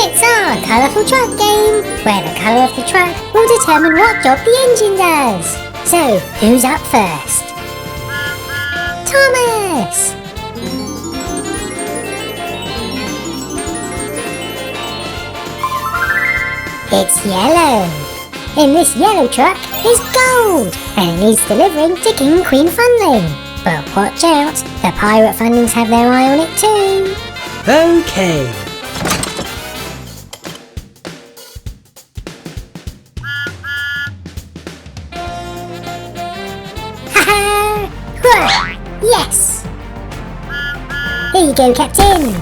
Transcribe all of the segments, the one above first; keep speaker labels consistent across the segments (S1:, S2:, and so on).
S1: It's our colourful truck game, where the colour of the truck will determine what job the engine does. So, who's up first? Thomas! It's yellow. In this yellow truck is gold, and it needs delivering to King and Queen Funling. But watch out, the pirate Funlings have their eye on it too.
S2: Okay.
S1: Yes! Here you go, Captain!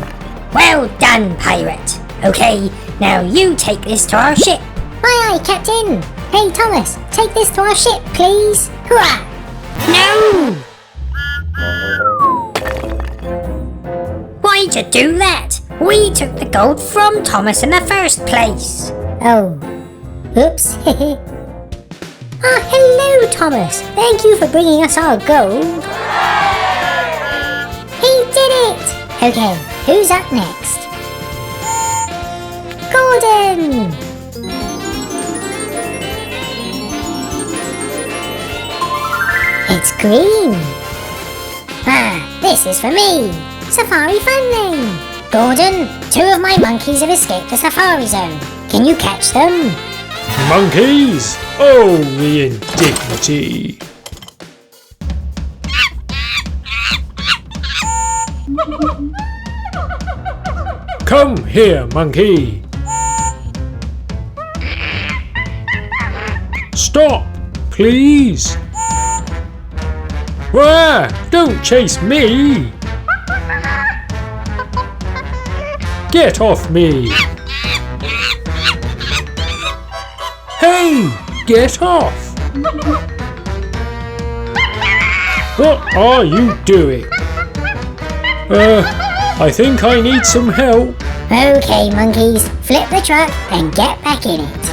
S3: Well done, pirate! Okay, now you take this to our ship.
S1: Aye, aye, Captain! Hey, Thomas, take this to our ship, please! Hurrah!
S3: No! Why'd you do that? We took the gold from Thomas in the first place.
S1: Oh. Oops. Hello, Thomas! Thank you for bringing us our gold! He did it! Okay, who's up next? Gordon! It's green! This is for me! Safari Funling! Gordon, 2 of my monkeys have escaped the safari zone. Can you catch them?
S2: Monkeys! Oh, the indignity! Come here, monkey! Stop, please! Wah! Don't chase me! Get off me! Hey! Get off! What are you doing? I think I need some help.
S1: Okay, monkeys, flip the truck and get back in it.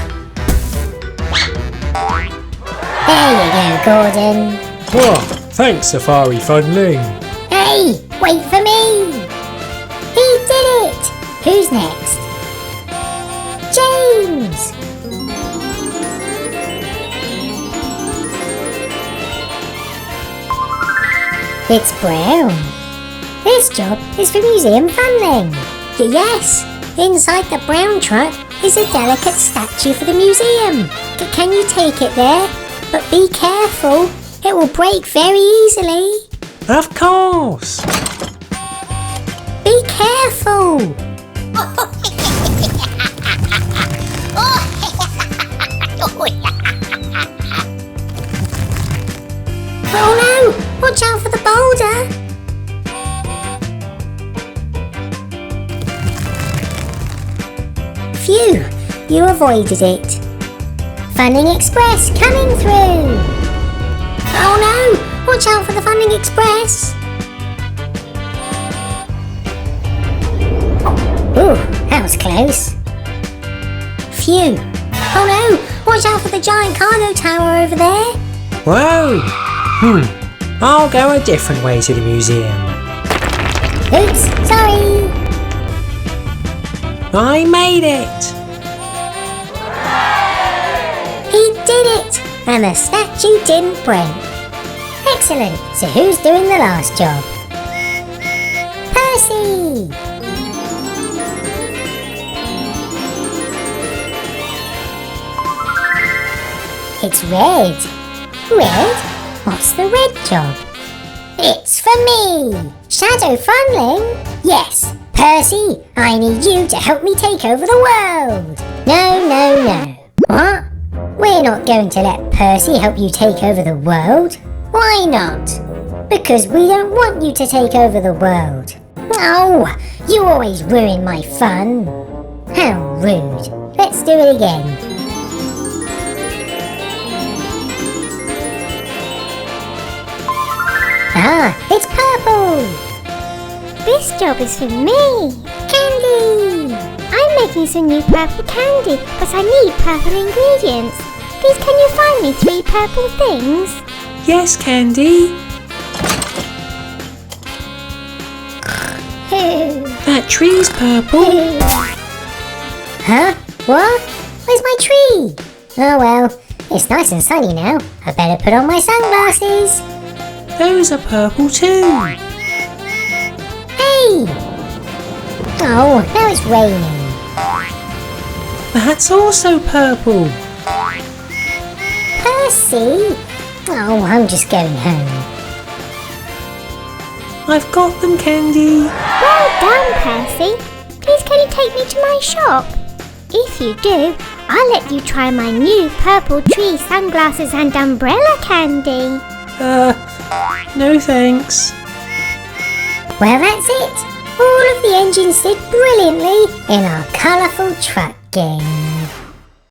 S1: There you go, Gordon.
S2: Oh, thanks, Safari Funling.
S1: Hey, wait for me! He did it! Who's next? James! It's brown. This job is for Museum Funling. Yes, inside the brown truck is a delicate statue for the museum. Can you take it there? But be careful, it will break very easily.
S2: Of course.
S1: Be careful. Oh no! Watch out for the boulder! Phew! You avoided it. Funling Express coming through! Oh no! Watch out for the Funling Express! Ooh, that was close. Phew! Oh no! Watch out for the giant cargo tower over there!
S2: Whoa! I'll go a different way to the museum.
S1: Oops, sorry!
S2: I made it!
S1: He did it! And the statue didn't break. Excellent! So who's doing the last job? Percy! It's red. Red? What's the red job? It's for me! Shadow Funling? Yes! Percy, I need you to help me take over the world! No, no, no. What? We're not going to let Percy help you take over the world. Why not? Because we don't want you to take over the world. Oh, you always ruin my fun. How rude. Let's do it again. Ah, it's purple!
S4: This job is for me!
S1: Candy!
S4: I'm making some new purple candy, but I need purple ingredients. Please can you find me 3 purple things?
S2: Yes, Candy. That tree's purple.
S1: Huh? What? Where's my tree? Oh well, it's nice and sunny now. I better put on my sunglasses.
S2: Those are purple too.
S1: Hey! Oh, now it's raining.
S2: That's also purple.
S1: Percy? Oh, I'm just going home.
S2: I've got them, Candy.
S4: Well done, Percy. Please can you take me to my shop? If you do, I'll let you try my new purple tree sunglasses and umbrella candy.
S2: No thanks.
S1: Well, that's it. All of the engines did brilliantly in our colourful truck game.